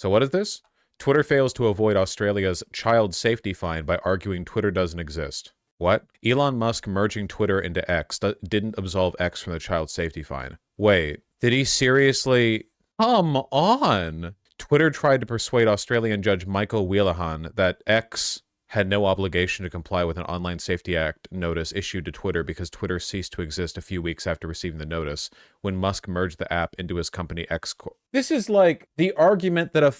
So what is this? Twitter fails to avoid Australia's child safety fine by arguing Twitter doesn't exist. What? Elon Musk merging Twitter into X didn't absolve X from the child safety fine. Wait, did he seriously? Come on! Twitter tried to persuade Australian judge Michael Wheelahan that X had no obligation to comply with an Online Safety Act notice issued to Twitter because Twitter ceased to exist a few weeks after receiving the notice when Musk merged the app into his company X Corp. This is like the argument that a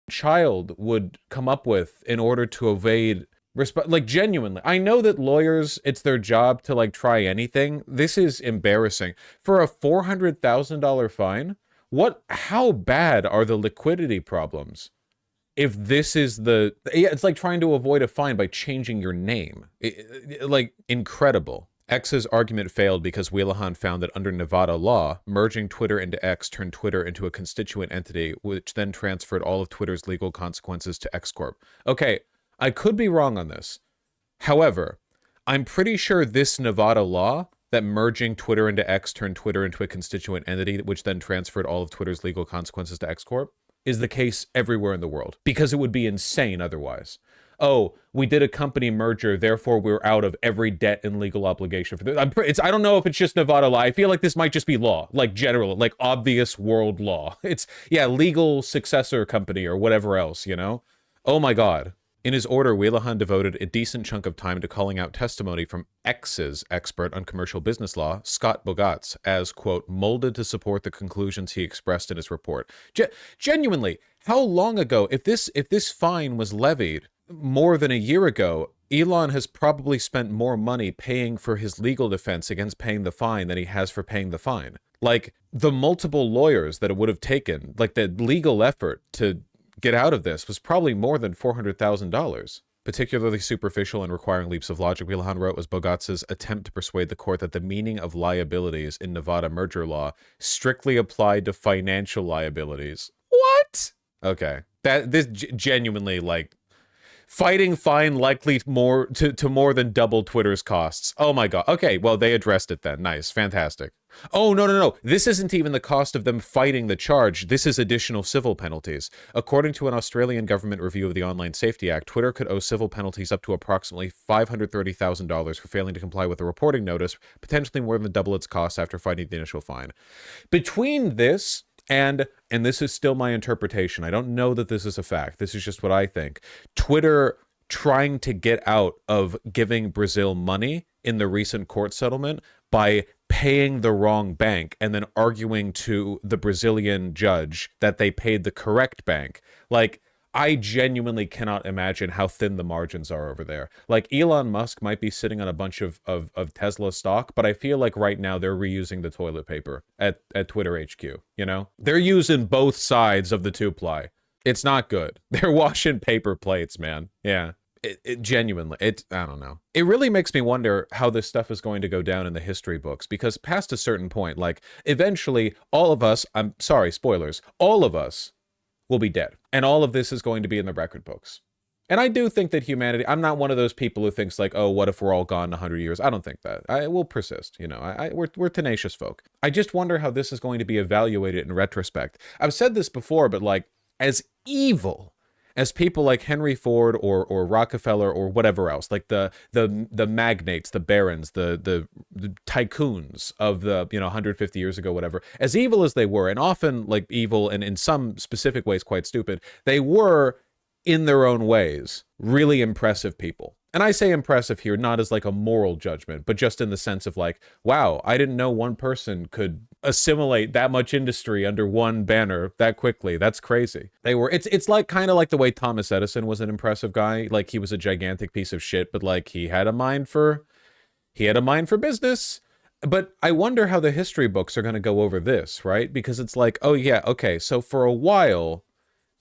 child would come up with in order to evade like genuinely. I know that lawyers, it's their job to like try anything. This is embarrassing. For a $400,000 fine, how bad are the liquidity problems? If this is it's like trying to avoid a fine by changing your name. Like, incredible. X's argument failed because Wheelahan found that under Nevada law, merging Twitter into X turned Twitter into a constituent entity, which then transferred all of Twitter's legal consequences to X Corp. Okay, I could be wrong on this. However, I'm pretty sure this Nevada law that merging Twitter into X turned Twitter into a constituent entity, which then transferred all of Twitter's legal consequences to X Corp, is the case everywhere in the world, because it would be insane otherwise. Oh, we did a company merger, therefore we're out of every debt and legal obligation for this. I don't know if it's just Nevada law. I feel like this might just be law, like general, like obvious world law. It's, yeah, legal successor company or whatever else, you know? Oh my God. In his order, Wheelahan devoted a decent chunk of time to calling out testimony from X's expert on commercial business law, Scott Bogatz, as, quote, molded to support the conclusions he expressed in his report. Genuinely, how long ago, if this fine was levied more than a year ago, Elon has probably spent more money paying for his legal defense against paying the fine than he has for paying the fine. Like, the multiple lawyers that it would have taken, like the legal effort to get out of this was probably more than $400,000. Particularly superficial and requiring leaps of logic, Wheelahan wrote, was Bogatz's attempt to persuade the court that the meaning of liabilities in Nevada merger law strictly applied to financial liabilities. What? Okay. This genuinely, like, fighting fine likely to more than double Twitter's costs. Oh my God. Okay, well, they addressed it then. Nice. Fantastic. Oh, no. This isn't even the cost of them fighting the charge. This is additional civil penalties. According to an Australian government review of the Online Safety Act, Twitter could owe civil penalties up to approximately $530,000 for failing to comply with a reporting notice, potentially more than double its costs after fighting the initial fine. Between this and this is still my interpretation, I don't know that this is a fact, this is just what I think, Twitter trying to get out of giving Brazil money in the recent court settlement by paying the wrong bank and then arguing to the Brazilian judge that they paid the correct bank. Like, I genuinely cannot imagine how thin the margins are over there. Like, Elon Musk might be sitting on a bunch of Tesla stock, but I feel like right now they're reusing the toilet paper at Twitter HQ, you know? They're using both sides of the two-ply. It's not good. They're washing paper plates, man. Yeah. It genuinely, I don't know. It really makes me wonder how this stuff is going to go down in the history books, because past a certain point, like, eventually all of us, I'm sorry, spoilers, all of us will be dead. And all of this is going to be in the record books. And I do think that humanity, I'm not one of those people who thinks like, oh, what if we're all gone in 100 years? I don't think that. I will persist, you know. We're tenacious folk. I just wonder how this is going to be evaluated in retrospect. I've said this before, but like, as evil as people like Henry Ford or Rockefeller or whatever else, like the magnates, the barons, the tycoons of the, you know, 150 years ago, whatever, as evil as they were, and often like evil and in some specific ways quite stupid, they were in their own ways really impressive people. And I say impressive here not as like a moral judgment, but just in the sense of like, wow, I didn't know one person could assimilate that much industry under one banner that quickly. That's crazy. They were, it's like kind of like the way Thomas Edison was an impressive guy. Like, he was a gigantic piece of shit, but like he had a mind for business. But I wonder how the history books are going to go over this, right? Because it's like, oh yeah, okay, so for a while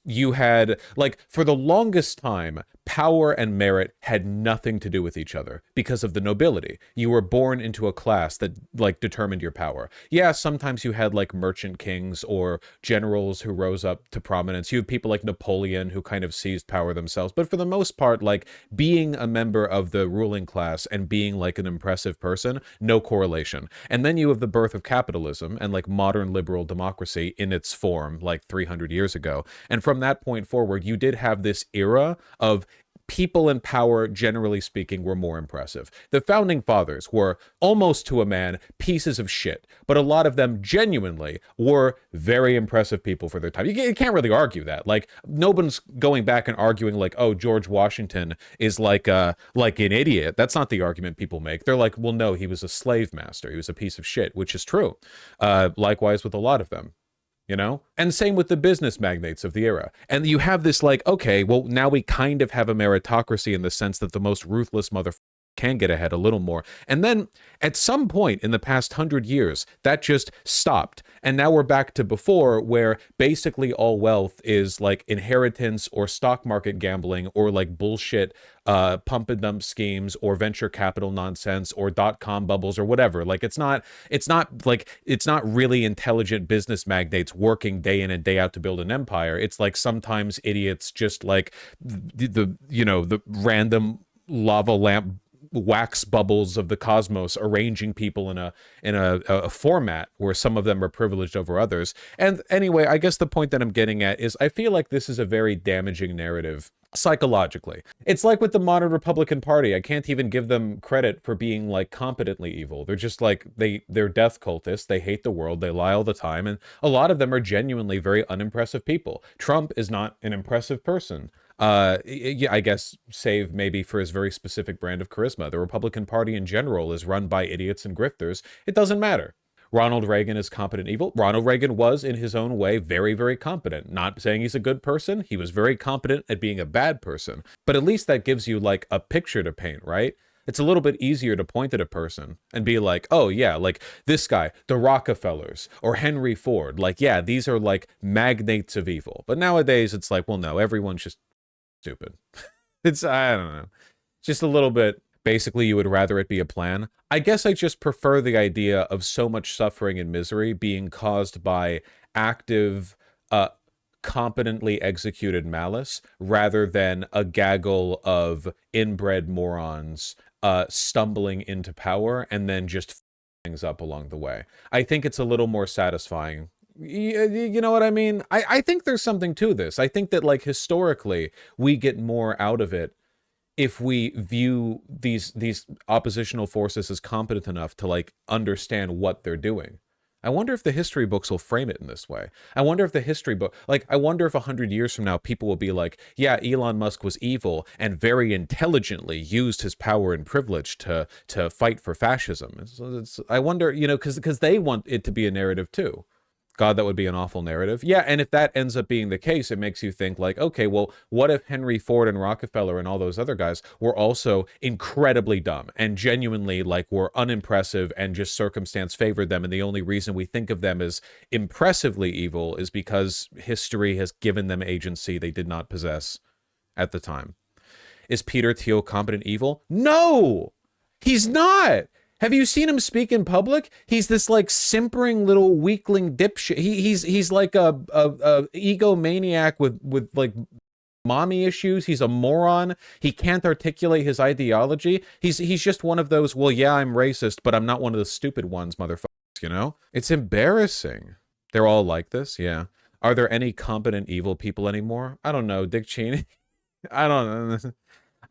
you had, like, for the longest time, power and merit had nothing to do with each other because of the nobility. You were born into a class that like determined your power. Yeah, sometimes you had like merchant kings or generals who rose up to prominence. You have people like Napoleon who kind of seized power themselves. But for the most part, like being a member of the ruling class and being like an impressive person, no correlation. And then you have the birth of capitalism and like modern liberal democracy in its form like 300 years ago. And from that point forward, you did have this era of people in power, generally speaking, were more impressive. The founding fathers were almost to a man pieces of shit, but a lot of them genuinely were very impressive people for their time. You can't really argue that. Like, no one's going back and arguing like, oh, George Washington is like an idiot. That's not the argument people make. They're like, well, no, he was a slave master. He was a piece of shit, which is true. Likewise with a lot of them. You know? And same with the business magnates of the era. And you have this like, okay, well, now we kind of have a meritocracy in the sense that the most ruthless motherfucker can get ahead a little more. And then at some point in the past 100 years, that just stopped. And now we're back to before, where basically all wealth is like inheritance or stock market gambling or like bullshit pump and dump schemes or venture capital nonsense or .com bubbles or whatever. Like it's not really intelligent business magnates working day in and day out to build an empire. It's like sometimes idiots just like the random lava lamp wax bubbles of the cosmos arranging people in a format where some of them are privileged over others. And anyway, I guess the point that I'm getting at is I feel like this is a very damaging narrative psychologically. It's like with the modern Republican Party. I can't even give them credit for being like competently evil. They're just like they're death cultists. They hate the world. They lie all the time, and a lot of them are genuinely very unimpressive people. Trump is not an impressive person. Yeah, I guess save maybe for his very specific brand of charisma. The Republican Party in general is run by idiots and grifters. It doesn't matter. Ronald Reagan is competent evil. Ronald Reagan was, in his own way, very, very competent. Not saying he's a good person. He was very competent at being a bad person. But at least that gives you, like, a picture to paint, right? It's a little bit easier to point at a person and be like, oh, yeah, like, this guy, the Rockefellers, or Henry Ford. Like, yeah, these are, like, magnates of evil. But nowadays, it's like, well, no, everyone's just stupid. I don't know. Just a little bit. Basically, you would rather it be a plan. I guess I just prefer the idea of so much suffering and misery being caused by active, competently executed malice rather than a gaggle of inbred morons stumbling into power and then just things up along the way. I think it's a little more satisfying. You know what I mean? I think there's something to this. I think that, like, historically, we get more out of it if we view these oppositional forces as competent enough to, like, understand what they're doing. I wonder if the history books will frame it in this way. I wonder if the history book, like, I wonder if 100 years from now, people will be like, yeah, Elon Musk was evil and very intelligently used his power and privilege to fight for fascism. I wonder, you know, because they want it to be a narrative too. God, that would be an awful narrative. Yeah, and if that ends up being the case, it makes you think like, okay, well, what if Henry Ford and Rockefeller and all those other guys were also incredibly dumb and genuinely like were unimpressive and just circumstance favored them, and the only reason we think of them as impressively evil is because history has given them agency they did not possess at the time. Is Peter Thiel competent evil? No! He's not! Have you seen him speak in public? He's this like simpering little weakling dipshit. He's like a egomaniac with like mommy issues. He's a moron. He can't articulate his ideology. He's just one of those, well, yeah, I'm racist, but I'm not one of the stupid ones, motherfuckers, you know? It's embarrassing. They're all like this, yeah. Are there any competent evil people anymore? I don't know. Dick Cheney? I don't know.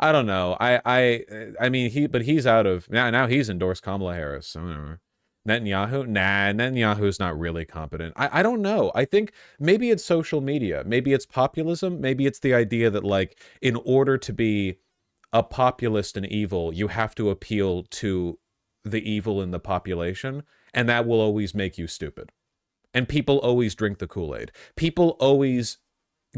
I don't know. I mean, he's out of now he's endorsed Kamala Harris. So whatever. Netanyahu? Nah, Netanyahu's not really competent. I don't know. I think maybe it's social media. Maybe it's populism. Maybe it's the idea that, like, in order to be a populist and evil, you have to appeal to the evil in the population, and that will always make you stupid. And people always drink the Kool-Aid. People always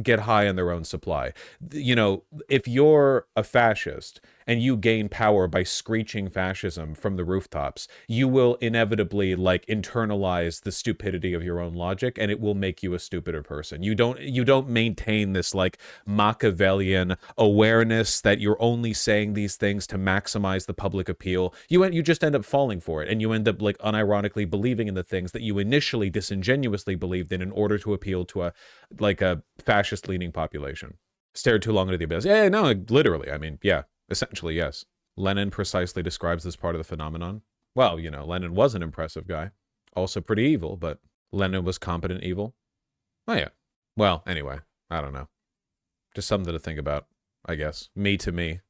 get high on their own supply. You know, if you're a fascist and you gain power by screeching fascism from the rooftops, you will inevitably like internalize the stupidity of your own logic, and it will make you a stupider person. You don't maintain this like Machiavellian awareness that you're only saying these things to maximize the public appeal. You just end up falling for it, and you end up like unironically believing in the things that you initially disingenuously believed in order to appeal to a fascist leaning population. Stared too long into the abyss. Yeah, no, literally. I mean, yeah, essentially, yes. Lenin precisely describes this part of the phenomenon. Well, you know, Lenin was an impressive guy. Also pretty evil, but Lenin was competent evil. Oh, yeah. Well, anyway, I don't know. Just something to think about, I guess. Me to me.